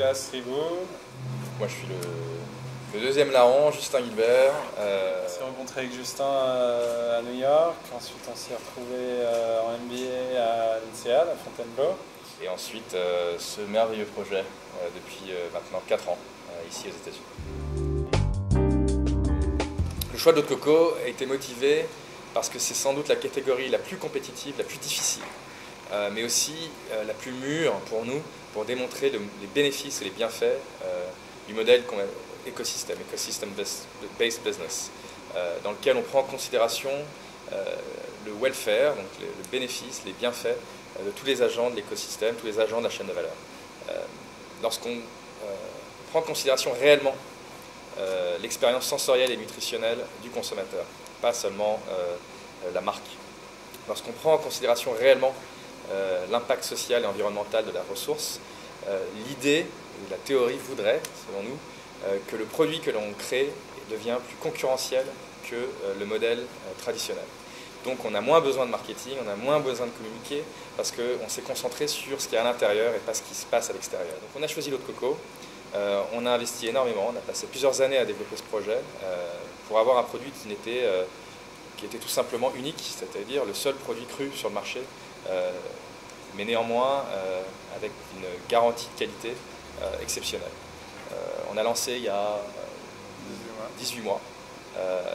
Nicolas Ribot. Moi je suis le deuxième larron, Justin Gilbert. On s'est rencontré avec Justin à New York, ensuite on s'est retrouvé en MBA à l'INSEAD, à Fontainebleau. Et ensuite ce merveilleux projet depuis maintenant 4 ans ici aux États-Unis. Le choix de l'eau de coco a été motivé parce que c'est sans doute la catégorie la plus compétitive, la plus difficile, mais aussi la plus mûre pour nous, pour démontrer les bénéfices et les bienfaits du modèle Ecosystem-Based Business, dans lequel on prend en considération le welfare, donc le bénéfice, les bienfaits de tous les agents de l'écosystème, tous les agents de la chaîne de valeur. Lorsqu'on prend en considération réellement l'expérience sensorielle et nutritionnelle du consommateur, pas seulement la marque. Lorsqu'on prend en considération réellement l'impact social et environnemental de la ressource, l'idée, la théorie voudrait, selon nous, que le produit que l'on crée devient plus concurrentiel que le modèle traditionnel. Donc on a moins besoin de marketing, on a moins besoin de communiquer parce qu'on s'est concentré sur ce qui est à l'intérieur et pas ce qui se passe à l'extérieur. Donc on a choisi l'eau de coco, on a investi énormément, on a passé plusieurs années à développer ce projet pour avoir un produit qui était tout simplement unique, c'est-à-dire le seul produit cru sur le marché, mais néanmoins avec une garantie de qualité exceptionnelle. On a lancé il y a 18 mois.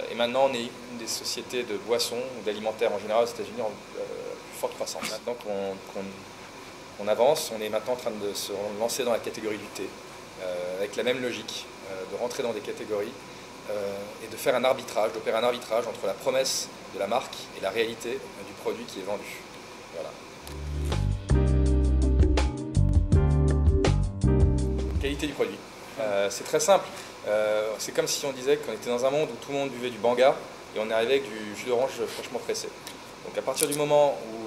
Et maintenant, on est une des sociétés de boissons ou d'alimentaire en général aux États-Unis en plus forte croissance. Maintenant qu'on avance, on est maintenant en train de se lancer dans la catégorie du thé, avec la même logique, de rentrer dans des catégories et de faire un arbitrage, d'opérer un arbitrage entre la promesse de la marque et la réalité du produit qui est vendu. Voilà. Qualité du produit. C'est très simple. C'est comme si on disait qu'on était dans un monde où tout le monde buvait du banga et on est arrivé avec du jus d'orange fraîchement pressé. Donc à partir du moment où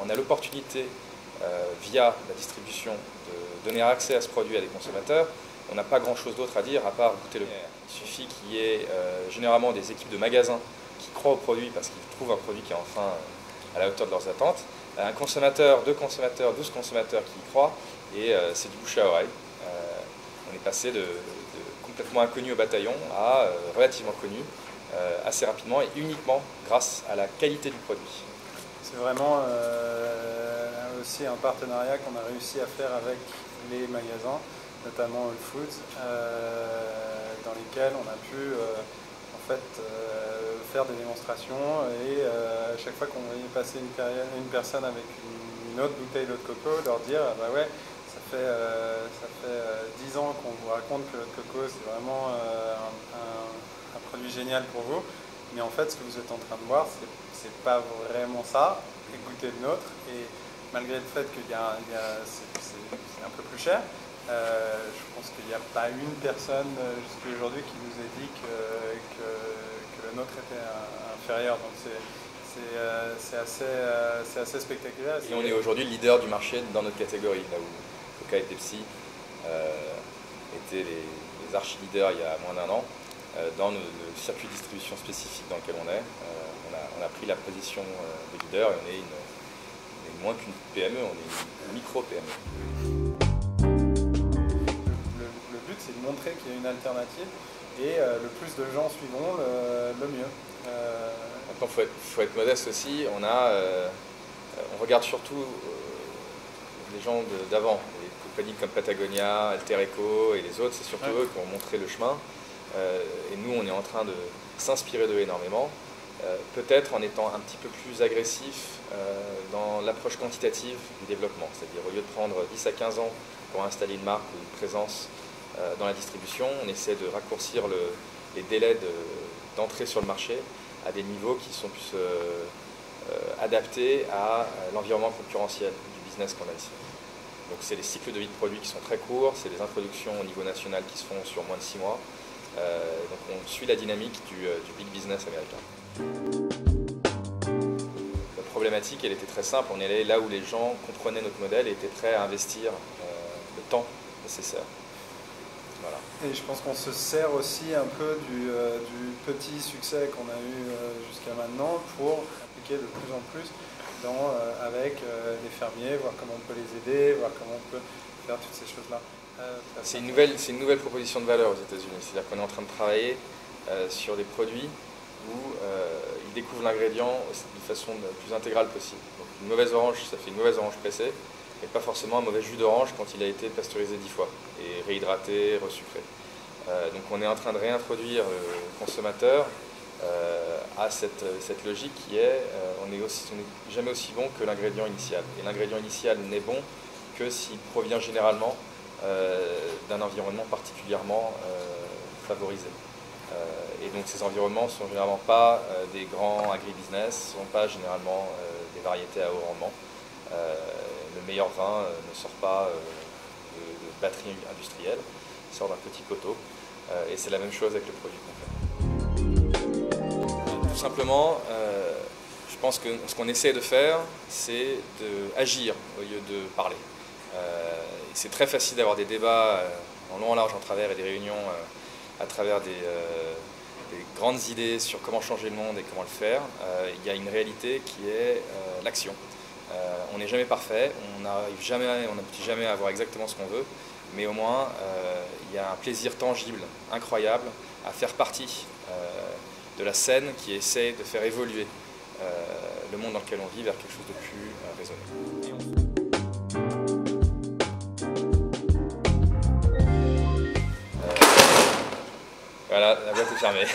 on a l'opportunité, via la distribution, de donner accès à ce produit à des consommateurs, on n'a pas grand-chose d'autre à dire à part goûter le meilleur. Il suffit qu'il y ait généralement des équipes de magasins qui croient au produit parce qu'ils trouvent un produit qui est enfin à la hauteur de leurs attentes. Un consommateur, 2 consommateurs, 12 consommateurs qui y croient et c'est du bouche à oreille. On est passé de complètement inconnu au bataillon à relativement connu assez rapidement et uniquement grâce à la qualité du produit. C'est vraiment aussi un partenariat qu'on a réussi à faire avec les magasins, notamment Whole Foods, dans lesquels on a pu faire des démonstrations et à chaque fois qu'on voyait passer une personne avec une autre bouteille d'eau de coco, leur dire bah ouais, ça fait 10 ans qu'on vous raconte que l'eau de coco c'est vraiment un produit génial pour vous, mais en fait ce que vous êtes en train de boire c'est pas vraiment ça, goûtez le nôtre, et malgré le fait que c'est un peu plus cher, je pense qu'il n'y a pas une personne jusqu'à aujourd'hui qui nous ait dit que le nôtre était inférieur, donc c'est assez spectaculaire. Et on est aujourd'hui le leader du marché dans notre catégorie, là où Coca et Pepsi étaient les archi-leaders il y a moins d'1 an. Dans le circuit de distribution spécifique dans lequel on est, on a pris la position de leader et on est moins qu'une PME, on est une micro-PME. Le but c'est de montrer qu'il y a une alternative et le plus de gens suivront, le mieux. Maintenant il faut être modeste aussi, on regarde surtout les gens d'avant, les compagnies comme Patagonia, Alter Eco et les autres, c'est surtout eux qui ont montré le chemin. Et nous, on est en train de s'inspirer d'eux énormément, peut-être en étant un petit peu plus agressif dans l'approche quantitative du développement. C'est-à-dire, au lieu de prendre 10 à 15 ans pour installer une marque ou une présence dans la distribution, on essaie de raccourcir les délais d'entrée sur le marché à des niveaux qui sont plus adaptés à l'environnement concurrentiel du business qu'on a ici. Donc c'est les cycles de vie de produits qui sont très courts, c'est les introductions au niveau national qui se font sur moins de 6 mois. Donc on suit la dynamique du big business américain. La problématique, elle était très simple, on est allé là où les gens comprenaient notre modèle et étaient prêts à investir le temps nécessaire. Voilà. Et je pense qu'on se sert aussi un peu du petit succès qu'on a eu jusqu'à maintenant pour appliquer de plus en plus avec les fermiers, voir comment on peut les aider, voir comment on peut faire toutes ces choses-là. C'est une nouvelle proposition de valeur aux États-Unis. C'est-à-dire qu'on est en train de travailler sur des produits où ils découvrent l'ingrédient de façon la plus intégrale possible. Donc une mauvaise orange, ça fait une mauvaise orange pressée, et pas forcément un mauvais jus d'orange quand il a été pasteurisé 10 fois, et réhydraté, resucré. Donc on est en train de réintroduire le consommateur à cette logique qui est on n'est jamais aussi bon que l'ingrédient initial. Et l'ingrédient initial n'est bon que s'il provient généralement d'un environnement particulièrement favorisé. Et donc ces environnements ne sont généralement pas des grands agribusiness, ne sont pas généralement des variétés à haut rendement. Le meilleur vin ne sort pas de batterie industrielle, il sort d'un petit poteau. Et c'est la même chose avec le produit qu'on fait. Tout simplement, je pense que ce qu'on essaie de faire, c'est d'agir au lieu de parler. C'est très facile d'avoir des débats en long, en large, en travers et des réunions à travers des grandes idées sur comment changer le monde et comment le faire. Il y a une réalité qui est l'action. On n'est jamais parfait, on n'aboutit jamais à avoir exactement ce qu'on veut, mais au moins il y a un plaisir tangible, incroyable, à faire partie de la scène qui essaie de faire évoluer le monde dans lequel on vit vers quelque chose de plus raisonné. Voilà, la boîte est fermée.